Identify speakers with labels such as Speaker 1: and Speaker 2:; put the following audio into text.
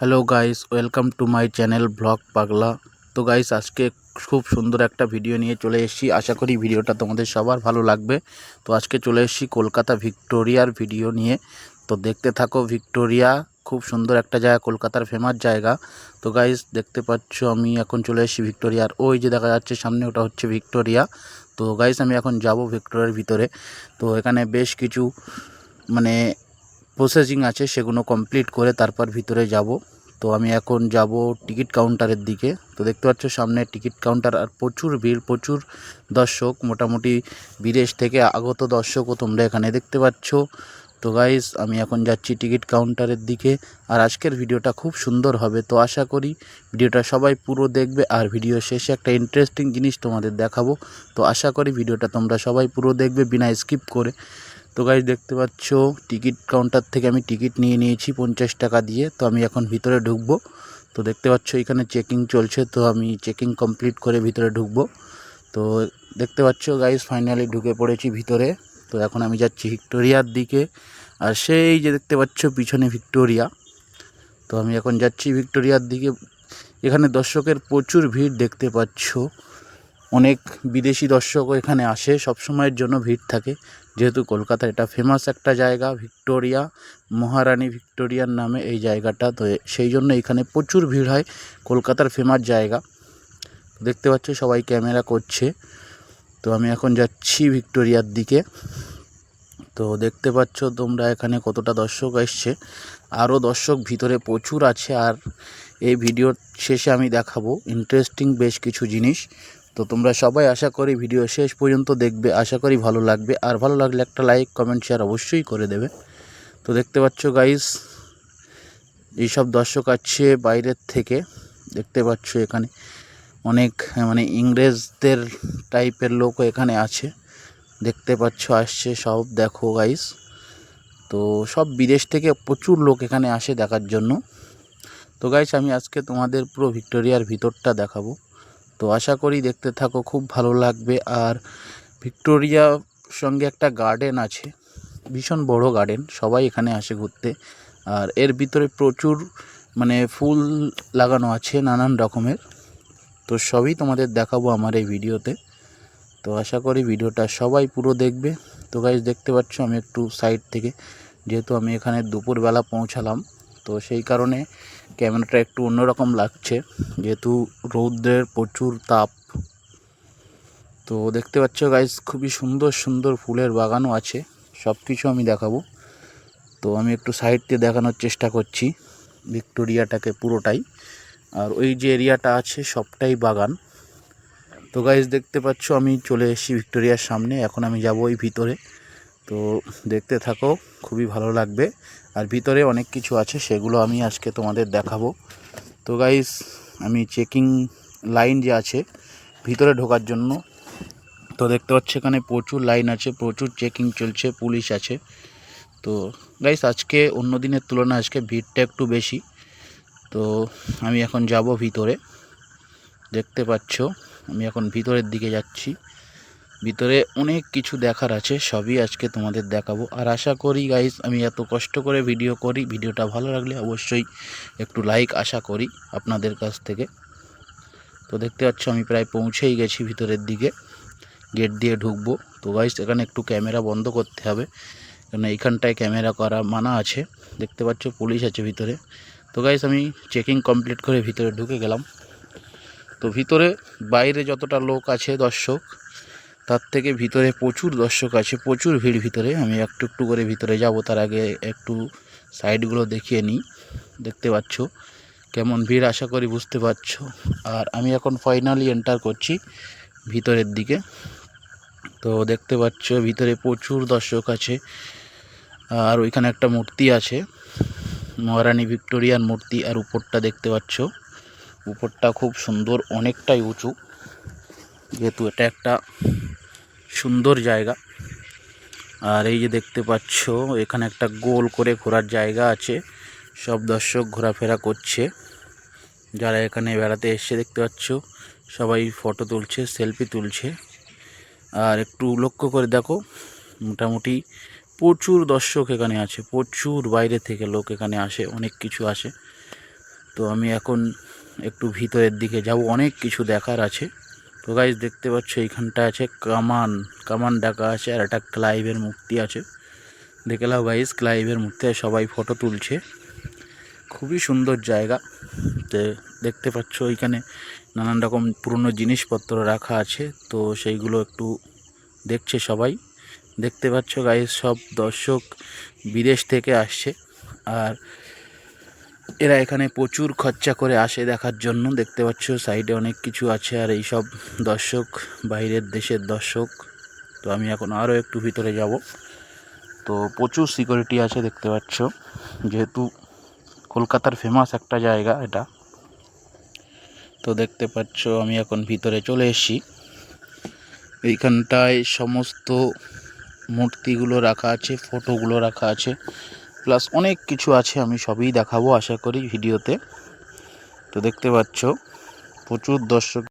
Speaker 1: Hello guys, welcome to my channel blog পাগলা। তো guys, আজকে খুব সুন্দর একটা ভিডিও নিয়ে চলে এসেছি। আশা করি ভিডিওটা তোমাদের সবার ভালো লাগবে। তো আজকে চলে এসেছি কলকাতা ভিক্টোরিয়ার ভিডিও নিয়ে। তো দেখতে থাকো। ভিক্টোরিয়া খুব সুন্দর একটা জায়গা, কলকাতার ফেমাস জায়গা। তো গাইস, দেখতে পাচ্ছ আমি এখন চলে এসেছি ভিক্টোরিয়ার। ওই যে দেখা যাচ্ছে সামনে, ওটা হচ্ছে ভিক্টোরিয়া। তো গাইস, আমি এখন যাব ভিক্টোরিয়ার ভিতরে। তো এখানে বেশ কিছু মানে প্রসেসিং আছে, সেগুলো কমপ্লিট করে তারপর ভিতরে যাব। তো আমি এখন যাব টিকিট কাউন্টারের দিকে। তো দেখতে পাচ্ছ সামনে টিকিট কাউন্টার, আর প্রচুর ভিড়, প্রচুর দর্শক, মোটামুটি বিদেশ থেকে আগত দর্শকও তোমরা এখানে দেখতে পাচ্ছ। তো গাইস, আমি এখন যাচ্ছি টিকিট কাউন্টারের দিকে। আর আজকের ভিডিওটা খুব সুন্দর হবে। তো আশা করি ভিডিওটা সবাই পুরো দেখবে, আর ভিডিও শেষে একটা ইন্টারেস্টিং জিনিস তোমাদের দেখাবো। তো আশা করি ভিডিওটা তোমরা সবাই পুরো দেখবে বিনা স্কিপ করে। তো গাইস, দেখতে পাচ্ছ টিকিট কাউন্টার থেকে আমি টিকিট নিয়ে নিয়েছি 50 টাকা দিয়ে। তো আমি এখন ভিতরে ঢুকবো। তো দেখতে পাচ্ছ এখানে চেকিং চলছে। তো আমি চেকিং কমপ্লিট করে ভিতরে ঢুকবো। তো দেখতে পাচ্ছ গাইস, ফাইনালি ঢুকে পড়েছি ভিতরে। তো এখন আমি যাচ্ছি ভিক্টোরিয়ার দিকে। আর সেই যে দেখতে পাচ্ছ পিছনে ভিক্টোরিয়া। তো আমি এখন যাচ্ছি ভিক্টোরিয়ার দিকে। এখানে দর্শকের প্রচুর ভিড় দেখতে পাচ্ছ। অনেক বিদেশি দর্শকও এখানে আসে, সব সময়ের জন্য ভিড় থাকে। যেহেতু কলকাতা এটা ফেমাস একটা জায়গা, ভিক্টোরিয়া, মহারানী ভিক্টোরিয়ার নামে এই জায়গাটা। তো সেই জন্য এখানে প্রচুর ভিড় হয়, কলকাতার ফেমাস জায়গা। দেখতে পাচ্ছ সবাই ক্যামেরা করছে। তো আমি এখন যাচ্ছি ভিক্টোরিয়ার দিকে। তো দেখতে পাচ্ছ তোমরা এখানে কতটা দর্শক আসছে। আরও দর্শক ভিতরে প্রচুর আছে। আর এই ভিডিওর শেষে আমি দেখাবো ইন্টারেস্টিং বেশ কিছু জিনিস। তো তোমরা সবাই আশা করি ভিডিও শেষ পর্যন্ত দেখবে, আশা করি ভালো লাগবে। আর ভালো লাগলে একটা লাইক, কমেন্ট, শেয়ার অবশ্যই করে দেবে। তো দেখতে পাচ্ছ গাইস, এইসব দর্শক আছে বাইরের থেকে। দেখতে পাচ্ছ এখানে অনেক ইংরেজদের টাইপের লোকও এখানে আছে। দেখতে পাচ্ছ আসছে সব, দেখো গাইস। তো সব বিদেশ থেকে প্রচুর লোক এখানে আসে দেখার জন্য। তো গাইস, আমি আজকে তোমাদের পুরো ভিক্টোরিয়ার ভিতরটা দেখাবো। তো আশা করি দেখতে থাকো, খুব ভালো লাগবে। আর ভিক্টোরিয়ার সঙ্গে একটা গার্ডেন আছে, ভীষণ বড় গার্ডেন, সবাই এখানে আসে ঘুরতে। আর এর ভিতরে প্রচুর ফুল লাগানো আছে নানান রকমের। তো সবই তোমাদের দেখাবো আমার এই ভিডিওতে। তো আশা করি ভিডিওটা সবাই পুরো দেখবে। তো গাইস, দেখতে পাচ্ছ আমি একটু সাইড থেকে, যেহেতু আমি এখানে দুপুরবেলা পৌঁছালাম, তো সেই কারণে ক্যামেরাটা একটু অন্যরকম লাগছে, যেহেতু রৌদ্রের প্রচুর তাপ। তো দেখতে পাচ্ছ গাইস, খুবই সুন্দর সুন্দর ফুলের বাগানও আছে, সব কিছু আমি দেখাবো। তো আমি একটু সাইড দিয়ে দেখানোর চেষ্টা করছি ভিক্টোরিয়াটাকে পুরোটাই। আর ওই যে এরিয়াটা আছে সবটাই বাগান। তো গাইস, দেখতে পাচ্ছ আমি চলে এসেছি ভিক্টোরিয়ার সামনে। এখন আমি যাব ওই ভিতরে। তো দেখতে থাকো, খুবই ভালো লাগবে। আর ভিতরে অনেক কিছু আছে, সেগুলো আমি আজকে তোমাদের দেখাবো। তো গাইস, আমি চেকিং লাইন যে আছে ভিতরে ঢোকার জন্য, তো দেখতে পাচ্ছি এখানে প্রচুর লাইন আছে, প্রচুর চেকিং চলছে, পুলিশ আছে। তো গাইস, আজকে অন্য দিনের তুলনায় আজকে ভিড়টা একটু বেশি। তো আমি এখন যাব ভিতরে। দেখতে পাচ্ছ আমি এখন ভিতরের দিকে যাচ্ছি। ভিতরে অনেক কিছু দেখার আছে, সবই আজকে তোমাদের দেখাবো। আর আশা করি গাইস, আমি এত কষ্ট করে ভিডিও করি, ভিডিওটা ভালো লাগলে অবশ্যই একটু লাইক আশা করি আপনাদের কাছ থেকে। তো দেখতে পাচ্ছ আমি প্রায় পৌঁছেই গেছি ভিতরের দিকে, গেট দিয়ে ঢুকবো। তো গাইস, এখানে একটু ক্যামেরা বন্ধ করতে হবে, কারণ এইখানটায় ক্যামেরা করা মানা আছে। দেখতে পাচ্ছ পুলিশ আছে ভিতরে। তো গাইস, আমি চেকিং কমপ্লিট করে ভিতরে ঢুকে গেলাম। তো ভিতরে বাইরে যতটা লোক আছে দর্শক, তার থেকে ভিতরে প্রচুর দর্শক আছে, প্রচুর ভিড় ভিতরে। আমি একটু একটু করে ভিতরে যাব, তার আগে একটু সাইডগুলো দেখিয়ে নিই। দেখতে পাচ্ছ কেমন ভিড়, আশা করি বুঝতে পারছো। আর আমি এখন ফাইনালি এন্টার করছি ভিতরের দিকে। তো দেখতে পাচ্ছ ভিতরে প্রচুর দর্শক আছে। আর ওইখানে একটা মূর্তি আছে, মহারানী ভিক্টোরিয়ার মূর্তি। আর উপরটা দেখতে পাচ্ছ, উপরটা খুব সুন্দর, অনেকটাই উঁচু, যেহেতু এটা একটা সুন্দর জায়গা। আর এই যে দেখতে পাচ্ছ এখানে একটা গোল করে ঘোরার জায়গা আছে, সব দর্শক ঘোরাফেরা করছে যারা এখানে বেড়াতে এসছে। দেখতে পাচ্ছ সবাই ফটো তুলছে, সেলফি তুলছে। আর একটু লক্ষ্য করে দেখো, মোটামুটি প্রচুর দর্শক এখানে আছে, প্রচুর বাইরে থেকে লোক এখানে আসে, অনেক কিছু আসে। তো আমি এখন একটু ভিতরের দিকে যাব, অনেক কিছু দেখার আছে। তো গাইস দেখতে পাচ্ছ এইখানটা আছে কামান ডাকা আছে, আর একটা ক্লাইভের মূর্তি আছে। দেখে নাও গাইস, ক্লাইভের মূর্তি, সবাই ফটো তুলছে। খুবই সুন্দর জায়গা। তো দেখতে পাচ্ছ ওইখানে নানান রকম পুরনো জিনিসপত্র রাখা আছে, তো সেইগুলো একটু দেখছে সবাই। দেখতে পাচ্ছ গাইস, সব দর্শক বিদেশ থেকে আসছে, আর এরা এখানে প্রচুর খরচা করে আসে দেখার জন্য। দেখতে পাচ্ছ সাইডে অনেক কিছু আছে, আর এই সব দর্শক বাইরের দেশের দর্শক। তো আমি এখন আরও একটু ভিতরে যাব। তো প্রচুর সিকিউরিটি আছে দেখতে পাচ্ছ, যেহেতু কলকাতার ফেমাস একটা জায়গা এটা। তো দেখতে পাচ্ছ আমি এখন ভিতরে চলে এসেছি। এইখানটায় সমস্ত মূর্তিগুলো রাখা আছে, ফটোগুলো রাখা আছে, প্লাস অনেক কিছু আছে। আমি সবই দেখাবো আশা করি ভিডিওতে। তো দেখতে পাচ্ছ প্রচুর দর্শক